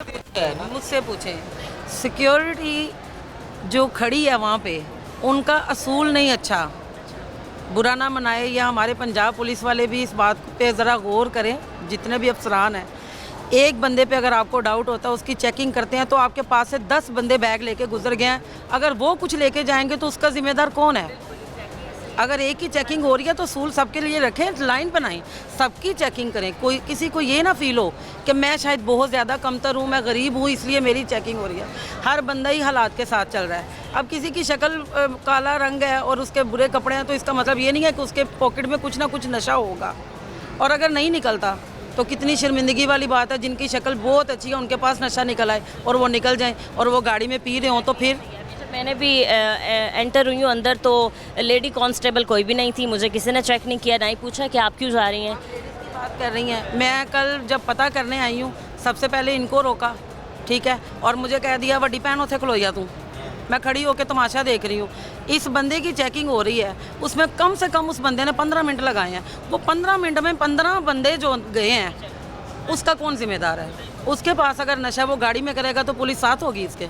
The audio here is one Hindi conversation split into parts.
मुझसे पूछें, सिक्योरिटी जो खड़ी है वहाँ पे, उनका असूल नहीं अच्छा। बुरा ना मनाए, या हमारे पंजाब पुलिस वाले भी इस बात पे ज़रा गौर करें, जितने भी अफसरान हैं। एक बंदे पे अगर आपको डाउट होता है, उसकी चेकिंग करते हैं, तो आपके पास से 10 बंदे बैग लेके गुजर गए हैं। अगर वो कुछ लेके जाएंगे तो उसका जिम्मेदार कौन है? अगर एक ही चेकिंग हो रही है तो असूल सबके लिए रखें, लाइन बनाएं, सबकी चेकिंग करें। कोई किसी को ये ना फील हो कि मैं शायद बहुत ज़्यादा कमतर हूँ, मैं गरीब हूँ, इसलिए मेरी चेकिंग हो रही है। हर बंदा ही हालात के साथ चल रहा है। अब किसी की शक्ल काला रंग है और उसके बुरे कपड़े हैं, तो इसका मतलब ये नहीं है कि उसके पॉकेट में कुछ ना कुछ नशा होगा। और अगर नहीं निकलता तो कितनी शर्मिंदगी वाली बात है। जिनकी शक्ल बहुत अच्छी है, उनके पास नशा निकल आए और वो निकल जाएं और वो गाड़ी में पी रहे हों, तो फिर। मैंने भी एंटर हुई हूँ अंदर, तो लेडी कांस्टेबल कोई भी नहीं थी। मुझे किसी ने चेक नहीं किया, ना ही पूछा कि आप क्यों जा रही हैं। बात कर रही हैं, मैं कल जब पता करने आई हूँ, सबसे पहले इनको रोका, ठीक है, और मुझे कह दिया वड्डी भैन उत्थे खलोइया तू। मैं खड़ी होकर तमाशा देख रही हूँ। इस बंदे की चेकिंग हो रही है, उसमें कम से कम उस बंदे ने 15 मिनट लगाए हैं। वो 15 मिनट में 15 बंदे जो गए हैं, उसका कौन जिम्मेदार है? उसके पास अगर नशा वो गाड़ी में करेगा तो पुलिस साथ होगी इसके।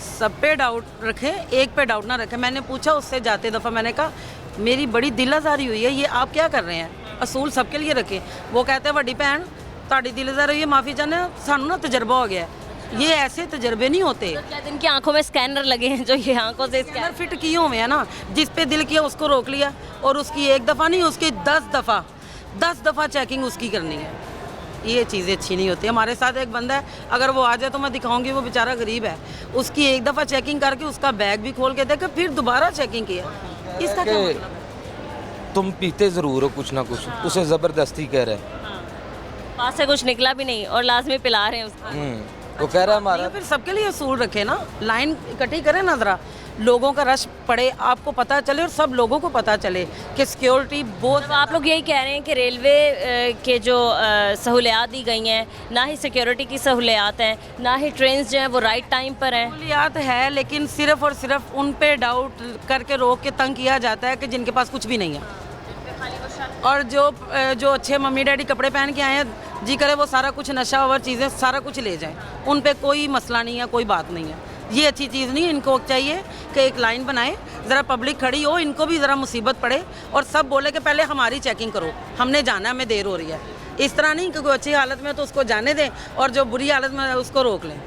सब पे डाउट रखें, एक पे डाउट ना रखें। मैंने पूछा उससे जाते दफ़ा, मैंने कहा मेरी बड़ी दिलाजारी हुई है, ये आप क्या कर रहे हैं? असूल सबके लिए रखें। वो कहते हैं वड्डी भैन ताड़ी दिलाजारी हुई है, माफ़ी चाहने, सानू ना तजर्बा हो गया है। ये ऐसे तजर्बे नहीं होते। तो क्या इनकी आंखों में स्कैनर लगे हैं जो ये आंखों से स्कैनर फिट किए हुए हैं ना, जिस पे दिल किया उसको रोक लिया, और उसकी एक दफ़ा नहीं, उसकी 10 दफ़ा चेकिंग उसकी करनी है। ये चीज़ें अच्छी नहीं होती। हमारे साथ एक बंदा है, अगर वो आ जाए तो मैं दिखाऊंगी, वो बेचारा गरीब है। उसकी एक दफ़ा चेकिंग करके उसका बैग भी खोल के देखा, फिर दोबारा चेकिंग किया। इसका क्या मतलब है? तुम पीते ज़रूर हो कुछ ना कुछ, उसे ज़बरदस्ती कह रहे हैं। पास से कुछ निकला भी नहीं और लाजमी पिला रहे हैं उसको। वो कह रहा है हमारा। फिर सबके लिए असूल रखे ना, लाइन इकट्ठी करें ना, ज़रा लोगों का रश पड़े, आपको पता चले और सब लोगों को पता चले कि सिक्योरिटी बहुत। तो आप लोग यही कह रहे हैं कि रेलवे के जो सहूलियात दी गई हैं, ना ही सिक्योरिटी की सहूलियात हैं, ना ही ट्रेन जो हैं वो राइट टाइम पर हैं। सहूलियात है, लेकिन सिर्फ और सिर्फ उन पे डाउट करके रोक के तंग किया जाता है कि जिनके पास कुछ भी नहीं है। और जो अच्छे मम्मी डैडी कपड़े पहन के आए हैं, जी करे वो सारा कुछ नशा और चीज़ें सारा कुछ ले जाएं, उन पे कोई मसला नहीं है, कोई बात नहीं है। ये अच्छी चीज़ नहीं है। इनको चाहिए कि एक लाइन बनाए, ज़रा पब्लिक खड़ी हो, इनको भी ज़रा मुसीबत पड़े और सब बोले कि पहले हमारी चेकिंग करो, हमने जाना है, हमें देर हो रही है। इस तरह नहीं कि कोई अच्छी हालत में तो उसको जाने दें और जो बुरी हालत में उसको रोक लें।